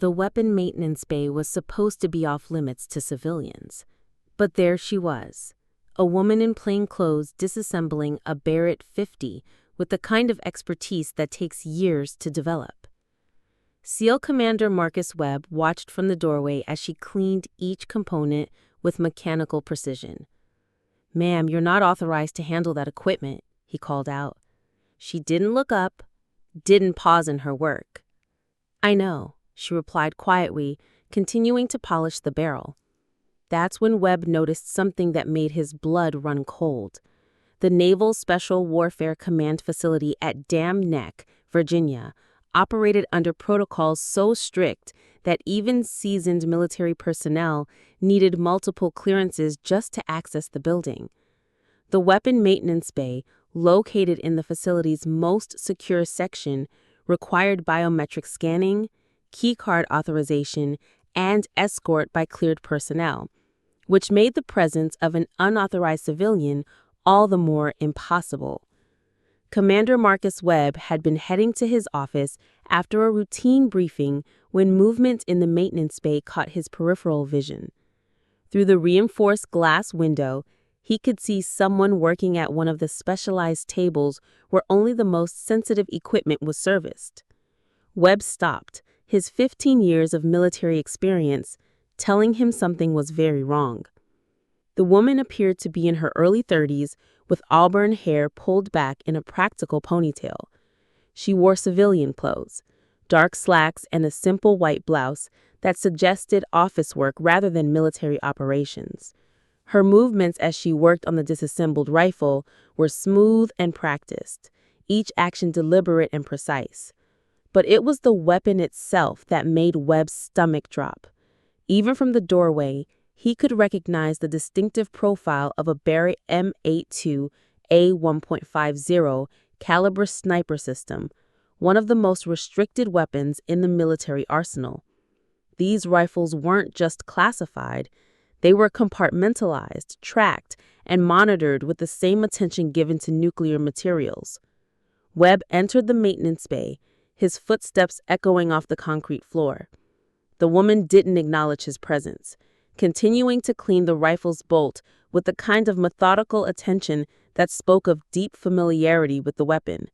the weapon maintenance bay was supposed to be off limits to civilians. But there she was, a woman in plain clothes disassembling a Barrett 50 with the kind of expertise that takes years to develop. SEAL Commander Marcus Webb watched from the doorway as she cleaned each component with mechanical precision. "Ma'am, you're not authorized to handle that equipment," he called out. She didn't look up, didn't pause in her work. "I know," she replied quietly, continuing to polish the barrel. That's when Webb noticed something that made his blood run cold. The Naval Special Warfare Command facility at Dam Neck, Virginia, operated under protocols so strict that even seasoned military personnel needed multiple clearances just to access the building. The weapon maintenance bay, located in the facility's most secure section, required biometric scanning, keycard authorization, and escort by cleared personnel, which made the presence of an unauthorized civilian all the more impossible. Commander Marcus Webb had been heading to his office after a routine briefing when movement in the maintenance bay caught his peripheral vision. Through the reinforced glass window, he could see someone working at one of the specialized tables where only the most sensitive equipment was serviced. Webb stopped, his 15 years of military experience telling him something was very wrong. The woman appeared to be in her early 30s with auburn hair pulled back in a practical ponytail. She wore civilian clothes, dark slacks and a simple white blouse that suggested office work rather than military operations. Her movements as she worked on the disassembled rifle were smooth and practiced, each action deliberate and precise. But it was the weapon itself that made Webb's stomach drop. Even from the doorway, he could recognize the distinctive profile of a Barrett M82 A1.50 caliber sniper system, one of the most restricted weapons in the military arsenal. These rifles weren't just classified, they were compartmentalized, tracked, and monitored with the same attention given to nuclear materials. Webb entered the maintenance bay, his footsteps echoing off the concrete floor. The woman didn't acknowledge his presence, continuing to clean the rifle's bolt with the kind of methodical attention that spoke of deep familiarity with the weapon.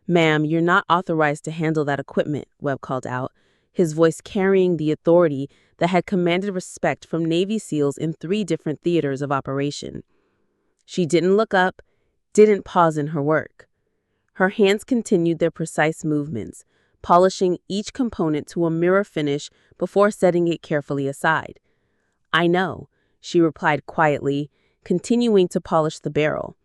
"Ma'am, you're not authorized to handle that equipment," Webb called out, his voice carrying the authority that had commanded respect from Navy SEALs in 3 different theaters of operation. She didn't look up, didn't pause in her work. Her hands continued their precise movements, polishing each component to a mirror finish before setting it carefully aside. "I know," she replied quietly, continuing to polish the barrel.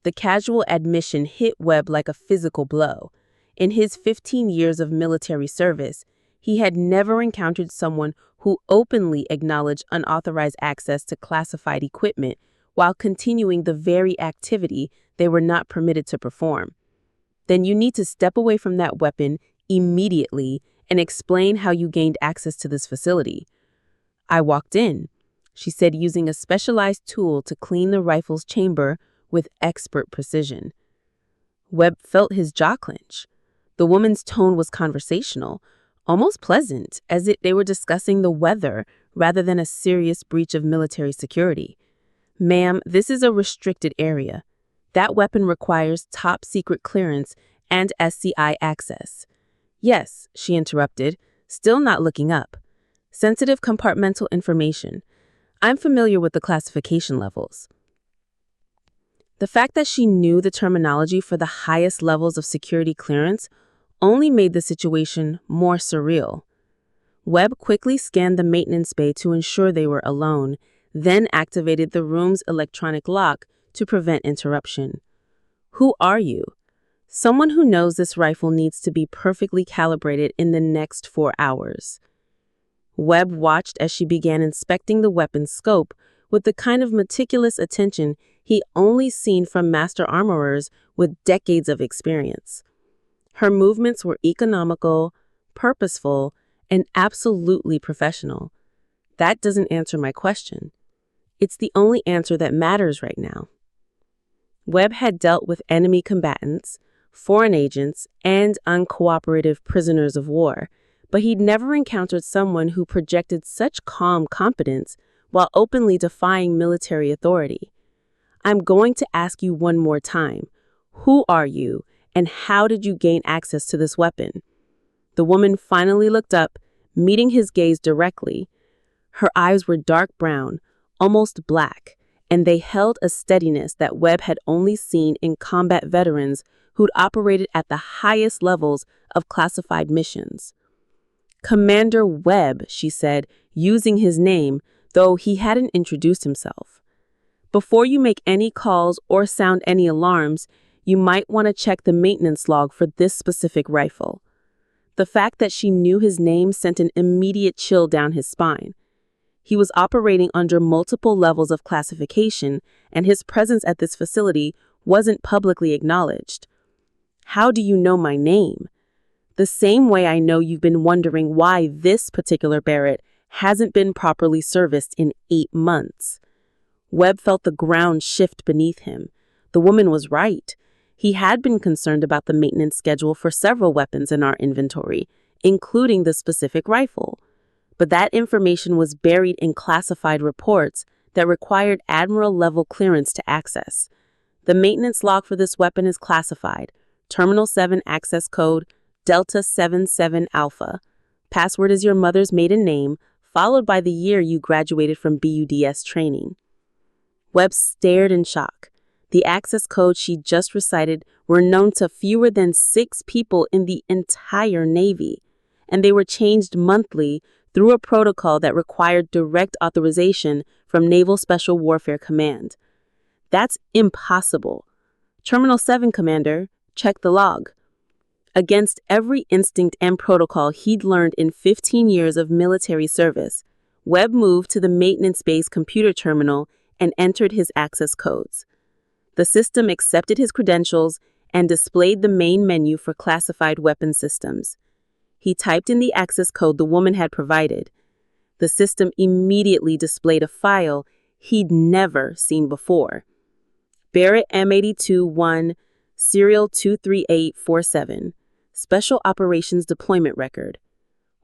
The casual admission hit Webb like a physical blow. In his 15 years of military service, he had never encountered someone who openly acknowledged unauthorized access to classified equipment while continuing the very activity they were not permitted to perform. "Then you need to step away from that weapon immediately and explain how you gained access to this facility." "I walked in," she said, using a specialized tool to clean the rifle's chamber with expert precision. Webb felt his jaw clench. The woman's tone was conversational, almost pleasant, as if they were discussing the weather rather than a serious breach of military security. "Ma'am, this is a restricted area. That weapon requires top secret clearance and SCI access." "Yes," she interrupted, still not looking up. "Sensitive compartmental information. I'm familiar with the classification levels." The fact that she knew the terminology for the highest levels of security clearance only made the situation more surreal. Webb quickly scanned the maintenance bay to ensure they were alone, then activated the room's electronic lock to prevent interruption. "Who are you?" "Someone who knows this rifle needs to be perfectly calibrated in the next 4 hours." Webb watched as she began inspecting the weapon's scope with the kind of meticulous attention he only seen from master armorers with decades of experience. Her movements were economical, purposeful, and absolutely professional. "That doesn't answer my question. It's the only answer that matters right now." Webb had dealt with enemy combatants, foreign agents, and uncooperative prisoners of war, but he'd never encountered someone who projected such calm competence while openly defying military authority. "I'm going to ask you one more time. Who are you, and how did you gain access to this weapon?" The woman finally looked up, meeting his gaze directly. Her eyes were dark brown, almost black, and they held a steadiness that Webb had only seen in combat veterans who'd operated at the highest levels of classified missions. "Commander Webb," she said, using his name, though he hadn't introduced himself. "Before you make any calls or sound any alarms, you might want to check the maintenance log for this specific rifle." The fact that she knew his name sent an immediate chill down his spine. He was operating under multiple levels of classification, and his presence at this facility wasn't publicly acknowledged. "How do you know my name?" "The same way I know you've been wondering why this particular Barrett hasn't been properly serviced in 8 months. Webb felt the ground shift beneath him. The woman was right. He had been concerned about the maintenance schedule for several weapons in our inventory, including the specific rifle. But that information was buried in classified reports that required Admiral-level clearance to access. The maintenance log for this weapon is classified. Terminal 7 access code, Delta 77 Alpha. Password is your mother's maiden name, followed by the year you graduated from BUDS training." Webb stared in shock. The access codes she just recited were known to fewer than 6 people in the entire Navy, and they were changed monthly through a protocol that required direct authorization from Naval Special Warfare Command. "That's impossible." "Terminal 7, Commander, check the log." Against every instinct and protocol he'd learned in 15 years of military service, Webb moved to the maintenance base computer terminal and entered his access codes. The system accepted his credentials and displayed the main menu for classified weapon systems. He typed in the access code the woman had provided. The system immediately displayed a file he'd never seen before. Barrett M82-1, serial 23847, Special Operations Deployment Record.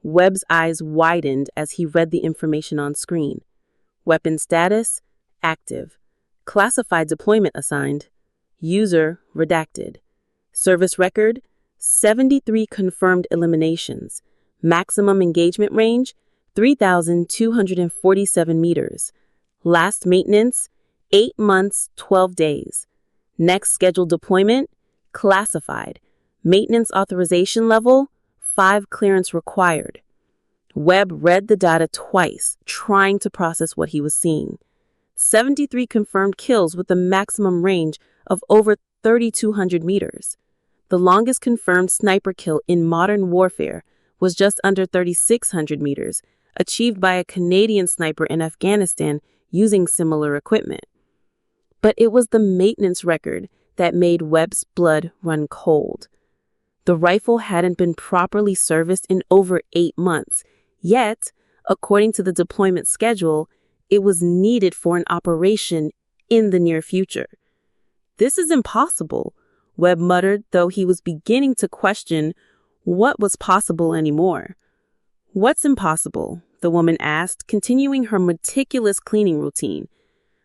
Webb's eyes widened as he read the information on screen. Weapon status, active. Classified deployment assigned. User, redacted. Service record, 73 confirmed eliminations. Maximum engagement range, 3,247 meters. Last maintenance, 8 months, 12 days. Next scheduled deployment, classified. Maintenance authorization level, 5 clearance required. Webb read the data twice, trying to process what he was seeing. 73 confirmed kills with a maximum range of over 3,200 meters. The longest confirmed sniper kill in modern warfare was just under 3,600 meters, achieved by a Canadian sniper in Afghanistan using similar equipment. But it was the maintenance record that made Webb's blood run cold. The rifle hadn't been properly serviced in over 8 months, yet, according to the deployment schedule, it was needed for an operation in the near future. "This is impossible," Webb muttered, though he was beginning to question what was possible anymore. "What's impossible?" the woman asked, continuing her meticulous cleaning routine.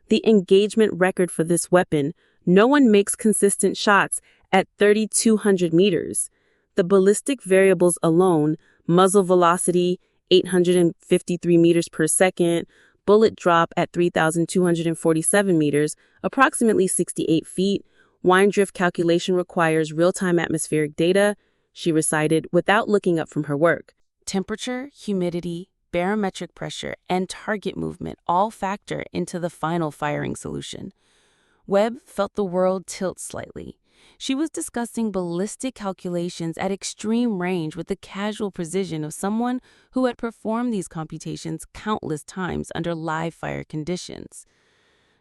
"The engagement record for this weapon. No one makes consistent shots at 3,200 meters. The ballistic variables alone, muzzle velocity, 853 meters per second, bullet drop at 3,247 meters, approximately 68 feet. Wind drift calculation requires real-time atmospheric data," she recited without looking up from her work. "Temperature, humidity, barometric pressure, and target movement all factor into the final firing solution." Webb felt the world tilt slightly. She was discussing ballistic calculations at extreme range with the casual precision of someone who had performed these computations countless times under live fire conditions.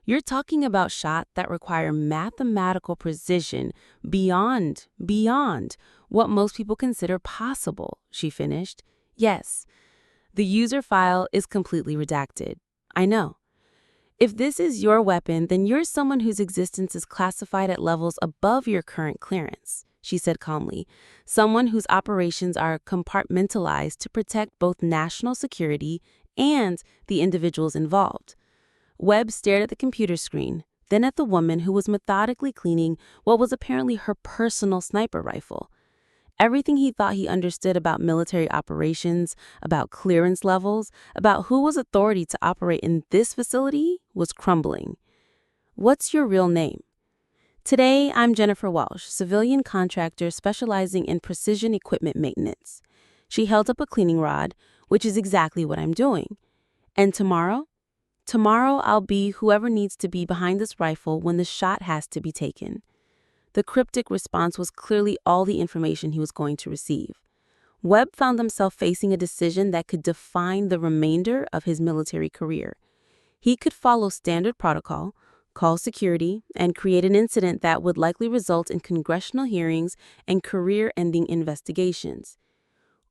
"You're talking about shots that require mathematical precision beyond what most people consider possible," she finished. "Yes, the user file is completely redacted. I know. If this is your weapon, then you're someone whose existence is classified at levels above your current clearance," she said calmly. Someone whose operations are compartmentalized to protect both national security and the individuals involved. Webb stared at the computer screen, then at the woman who was methodically cleaning what was apparently her personal sniper rifle. Everything he thought he understood about military operations, about clearance levels, about who was authority to operate in this facility was crumbling. "What's your real name?" "Today, I'm Jennifer Walsh, civilian contractor specializing in precision equipment maintenance." She held up a cleaning rod, "which is exactly what I'm doing." "And tomorrow?" "Tomorrow, I'll be whoever needs to be behind this rifle when the shot has to be taken." The cryptic response was clearly all the information he was going to receive. Webb found himself facing a decision that could define the remainder of his military career. He could follow standard protocol, call security, and create an incident that would likely result in congressional hearings and career-ending investigations.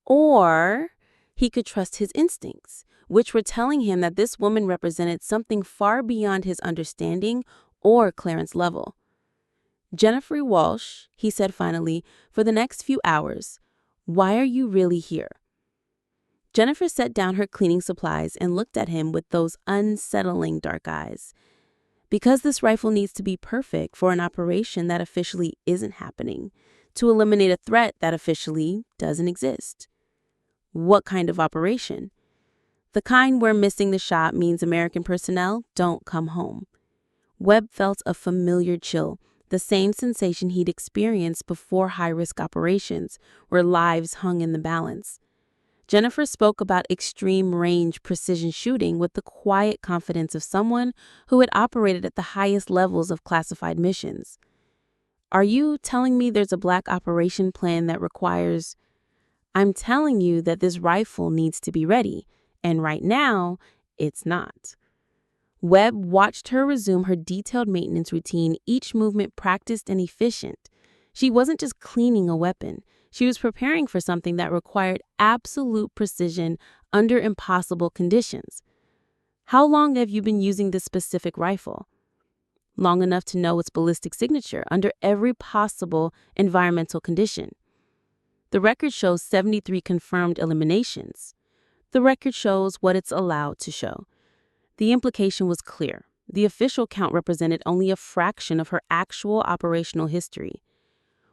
Or he could trust his instincts, which were telling him that this woman represented something far beyond his understanding or clearance level. "Jennifer Walsh," he said finally, "for the next few hours, why are you really here?" Jennifer set down her cleaning supplies and looked at him with those unsettling dark eyes. "Because this rifle needs to be perfect for an operation that officially isn't happening, to eliminate a threat that officially doesn't exist." "What kind of operation?" "The kind where missing the shot means American personnel don't come home." Webb felt a familiar chill, the same sensation he'd experienced before high-risk operations, where lives hung in the balance. Jennifer spoke about extreme-range precision shooting with the quiet confidence of someone who had operated at the highest levels of classified missions. "Are you telling me there's a black operation plan that requires—" "I'm telling you that this rifle needs to be ready, and right now, it's not." Webb watched her resume her detailed maintenance routine, each movement practiced and efficient. She wasn't just cleaning a weapon. She was preparing for something that required absolute precision under impossible conditions. "How long have you been using this specific rifle?" "Long enough to know its ballistic signature under every possible environmental condition." "The record shows 73 confirmed eliminations." "The record shows what it's allowed to show." The implication was clear. The official count represented only a fraction of her actual operational history.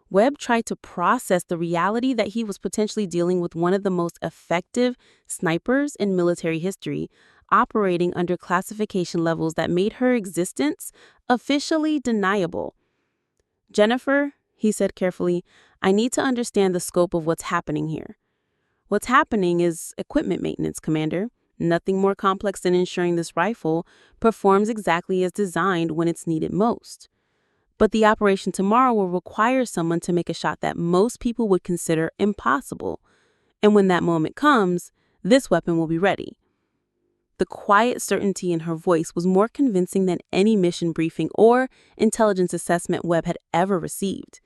Webb tried to process the reality that he was potentially dealing with one of the most effective snipers in military history, operating under classification levels that made her existence officially deniable. "Jennifer," he said carefully, "I need to understand the scope of what's happening here." "What's happening is equipment maintenance, Commander. Nothing more complex than ensuring this rifle performs exactly as designed when it's needed most. But the operation tomorrow will require someone to make a shot that most people would consider impossible. And when that moment comes, this weapon will be ready." The quiet certainty in her voice was more convincing than any mission briefing or intelligence assessment Webb had ever received.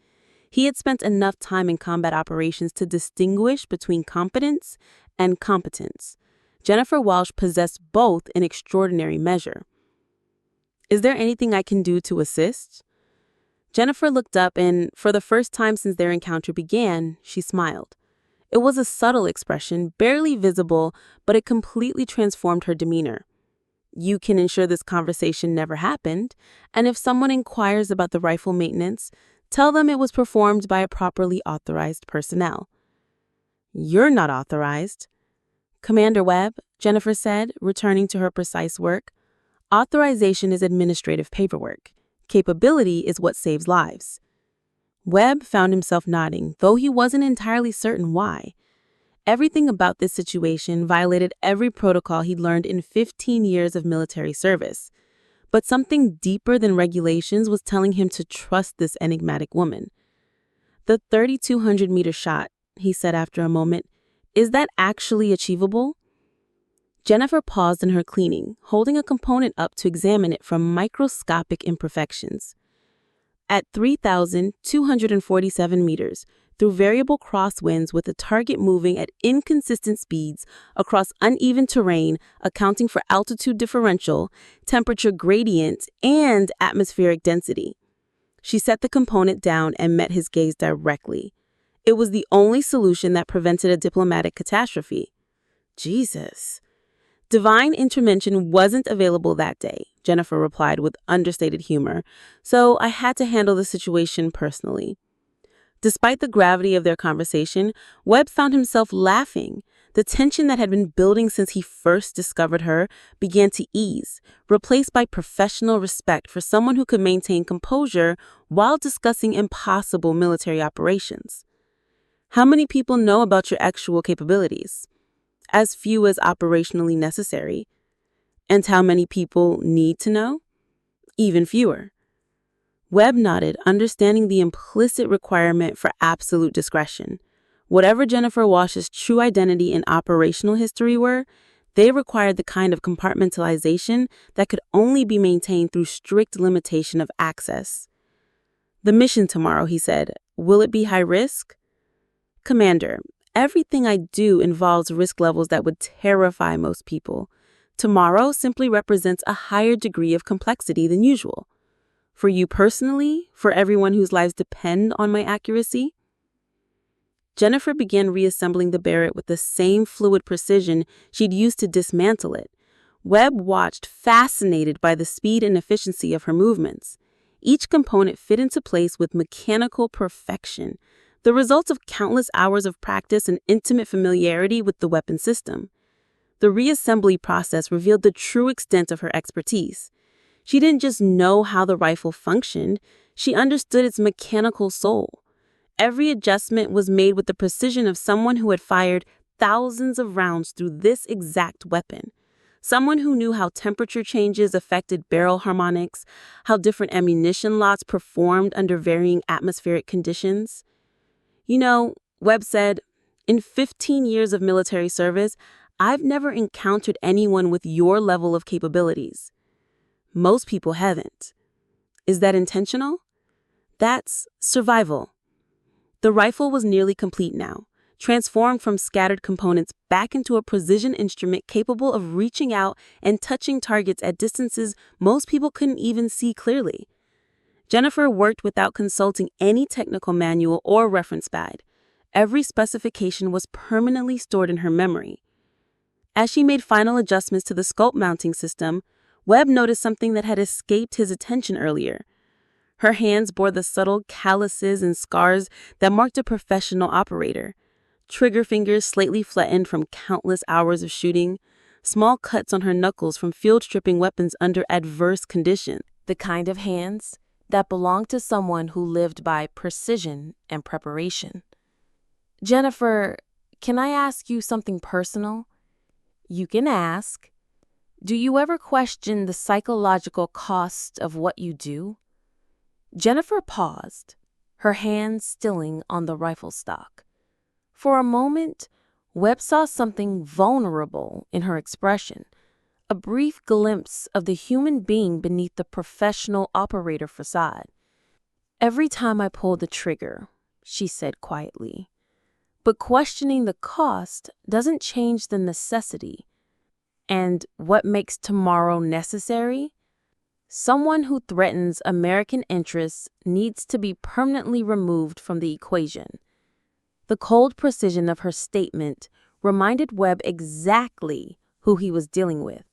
He had spent enough time in combat operations to distinguish between competence and competence. Jennifer Walsh possessed both in extraordinary measure. "Is there anything I can do to assist?" Jennifer looked up and, for the first time since their encounter began, she smiled. It was a subtle expression, barely visible, but it completely transformed her demeanor. "You can ensure this conversation never happened, and if someone inquires about the rifle maintenance, tell them it was performed by a properly authorized personnel." "You're not authorized." "Commander Webb," Jennifer said, returning to her precise work, "authorization is administrative paperwork. Capability is what saves lives." Webb found himself nodding, though he wasn't entirely certain why. Everything about this situation violated every protocol he'd learned in 15 years of military service. But something deeper than regulations was telling him to trust this enigmatic woman. "The 3,200-meter shot," he said after a moment, "is that actually achievable?" Jennifer paused in her cleaning, holding a component up to examine it from microscopic imperfections. "At 3,247 meters, through variable crosswinds with the target moving at inconsistent speeds across uneven terrain, accounting for altitude differential, temperature gradient, and atmospheric density." She set the component down and met his gaze directly. It was the only solution that prevented a diplomatic catastrophe. Jesus. Divine intervention wasn't available that day, Jennifer replied with understated humor, so I had to handle the situation personally. Despite the gravity of their conversation, Webb found himself laughing. The tension that had been building since he first discovered her began to ease, replaced by professional respect for someone who could maintain composure while discussing impossible military operations. How many people know about your actual capabilities? As few as operationally necessary. And how many people need to know? Even fewer. Webb nodded, understanding the implicit requirement for absolute discretion. Whatever Jennifer Walsh's true identity and operational history were, they required the kind of compartmentalization that could only be maintained through strict limitation of access. The mission tomorrow, he said, will it be high risk? Commander, everything I do involves risk levels that would terrify most people. Tomorrow simply represents a higher degree of complexity than usual. For you personally, for everyone whose lives depend on my accuracy? Jennifer began reassembling the Barrett with the same fluid precision she'd used to dismantle it. Webb watched, fascinated by the speed and efficiency of her movements. Each component fit into place with mechanical perfection, the result of countless hours of practice and intimate familiarity with the weapon system. The reassembly process revealed the true extent of her expertise. She didn't just know how the rifle functioned, she understood its mechanical soul. Every adjustment was made with the precision of someone who had fired thousands of rounds through this exact weapon. Someone who knew how temperature changes affected barrel harmonics, how different ammunition lots performed under varying atmospheric conditions. You know, Webb said, in 15 years of military service, I've never encountered anyone with your level of capabilities. Most people haven't. Is that intentional? That's survival. The rifle was nearly complete now, transformed from scattered components back into a precision instrument capable of reaching out and touching targets at distances most people couldn't even see clearly. Jennifer worked without consulting any technical manual or reference guide. Every specification was permanently stored in her memory. As she made final adjustments to the scope mounting system, Webb noticed something that had escaped his attention earlier. Her hands bore the subtle calluses and scars that marked a professional operator. Trigger fingers slightly flattened from countless hours of shooting, small cuts on her knuckles from field stripping weapons under adverse conditions. The kind of hands that belonged to someone who lived by precision and preparation. Jennifer, can I ask you something personal? You can ask. Do you ever question the psychological cost of what you do? Jennifer paused, her hands stilling on the rifle stock. For a moment, Webb saw something vulnerable in her expression, a brief glimpse of the human being beneath the professional operator facade. Every time I pull the trigger, she said quietly. But questioning the cost doesn't change the necessity. And what makes tomorrow necessary? Someone who threatens American interests needs to be permanently removed from the equation. The cold precision of her statement reminded Webb exactly who he was dealing with.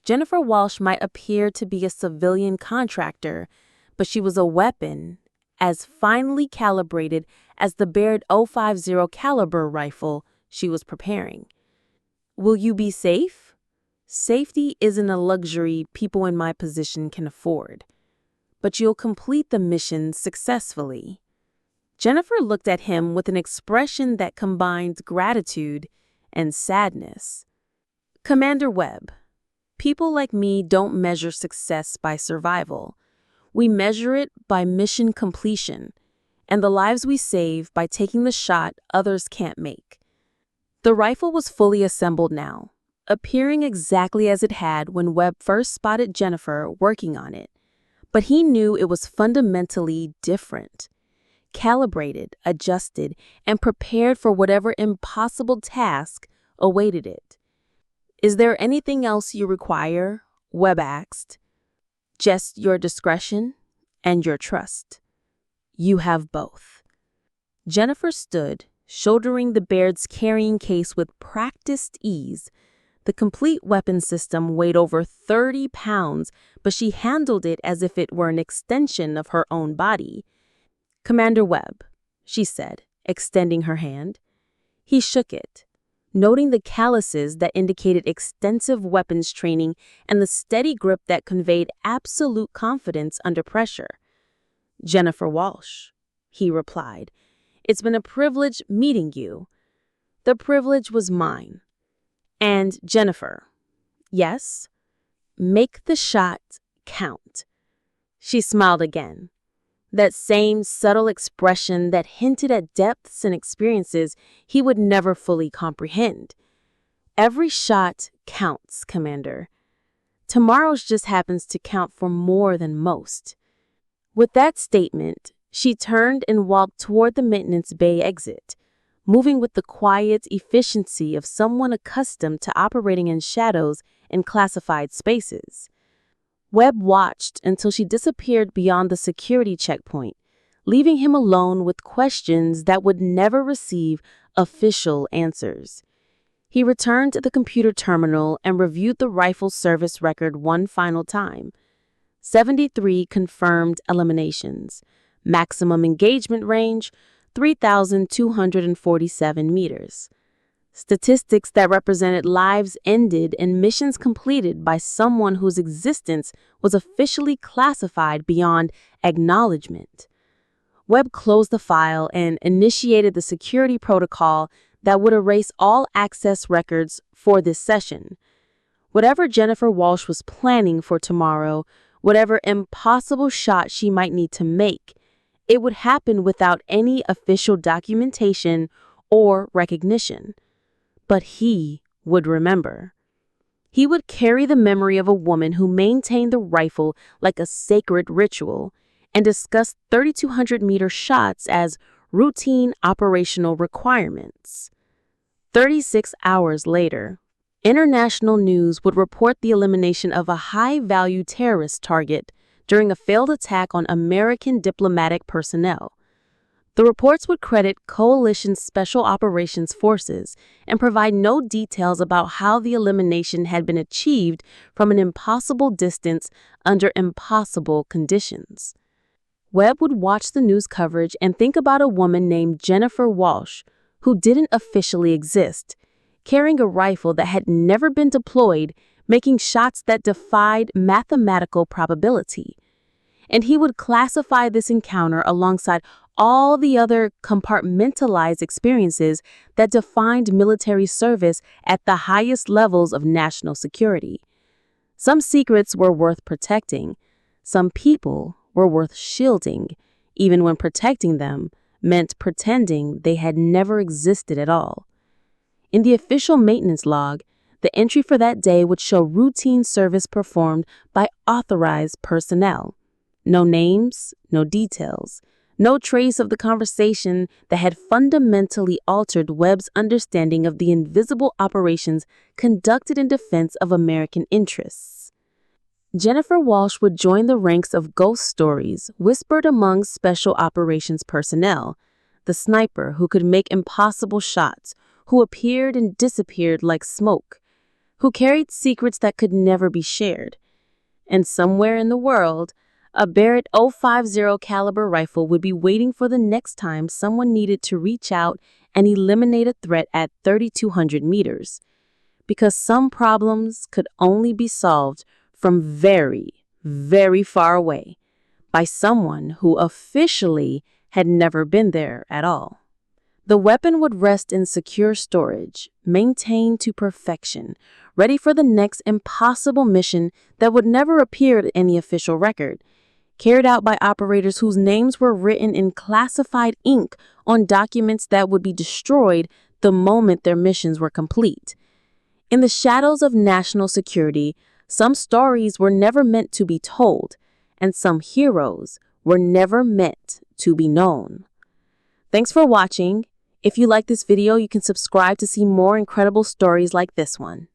Jennifer Walsh might appear to be a civilian contractor, but she was a weapon as finely calibrated as the Barrett .050 caliber rifle she was preparing. Will you be safe? Safety isn't a luxury people in my position can afford, but you'll complete the mission successfully. Jennifer looked at him with an expression that combined gratitude and sadness. Commander Webb, people like me don't measure success by survival. We measure it by mission completion, and the lives we save by taking the shot others can't make. The rifle was fully assembled now, appearing exactly as it had when Webb first spotted Jennifer working on it. But he knew it was fundamentally different. Calibrated, adjusted, and prepared for whatever impossible task awaited it. Is there anything else you require? Webb asked. Just your discretion? and your trust. You have both. Jennifer stood, shouldering the Barrett's carrying case with practiced ease. The complete weapon system weighed over 30 pounds, but she handled it as if it were an extension of her own body. "Commander Webb," she said, extending her hand. He shook it, noting the calluses that indicated extensive weapons training and the steady grip that conveyed absolute confidence under pressure. "Jennifer Walsh," he replied. "It's been a privilege meeting you." The privilege was mine. "And Jennifer." "Yes?" "Make the shot count." She smiled again. That same subtle expression that hinted at depths and experiences he would never fully comprehend. "Every shot counts, Commander. Tomorrow's just happens to count for more than most." With that statement, she turned and walked toward the maintenance bay exit, moving with the quiet efficiency of someone accustomed to operating in shadows and classified spaces. Webb watched until she disappeared beyond the security checkpoint, leaving him alone with questions that would never receive official answers. He returned to the computer terminal and reviewed the rifle service record one final time. 73 confirmed eliminations. Maximum engagement range, 3,247 meters. Statistics that represented lives ended and missions completed by someone whose existence was officially classified beyond acknowledgement. Webb closed the file and initiated the security protocol that would erase all access records for this session. Whatever Jennifer Walsh was planning for tomorrow, whatever impossible shot she might need to make, it would happen without any official documentation or recognition. But he would remember. He would carry the memory of a woman who maintained the rifle like a sacred ritual and discussed 3,200-meter shots as routine operational requirements. 36 hours later, international news would report the elimination of a high-value terrorist target during a failed attack on American diplomatic personnel. The reports would credit Coalition Special Operations Forces and provide no details about how the elimination had been achieved from an impossible distance under impossible conditions. Webb would watch the news coverage and think about a woman named Jennifer Walsh, who didn't officially exist, carrying a rifle that had never been deployed, making shots that defied mathematical probability. And he would classify this encounter alongside all the other compartmentalized experiences that defined military service at the highest levels of national security. Some secrets were worth protecting. Some people were worth shielding, even when protecting them meant pretending they had never existed at all. In the official maintenance log, the entry for that day would show routine service performed by authorized personnel. No names, no details. No trace of the conversation that had fundamentally altered Webb's understanding of the invisible operations conducted in defense of American interests. Jennifer Walsh would join the ranks of ghost stories whispered among special operations personnel, the sniper who could make impossible shots, who appeared and disappeared like smoke, who carried secrets that could never be shared. And somewhere in the world, a Barrett .050 caliber rifle would be waiting for the next time someone needed to reach out and eliminate a threat at 3,200 meters. Because some problems could only be solved from very, very far away by someone who officially had never been there at all. The weapon would rest in secure storage, maintained to perfection, ready for the next impossible mission that would never appear in any official record, carried out by operators whose names were written in classified ink on documents that would be destroyed the moment their missions were complete. In the shadows of national security, some stories were never meant to be told, and some heroes were never meant to be known. Thanks for watching. If you like this video, you can subscribe to see more incredible stories like this one.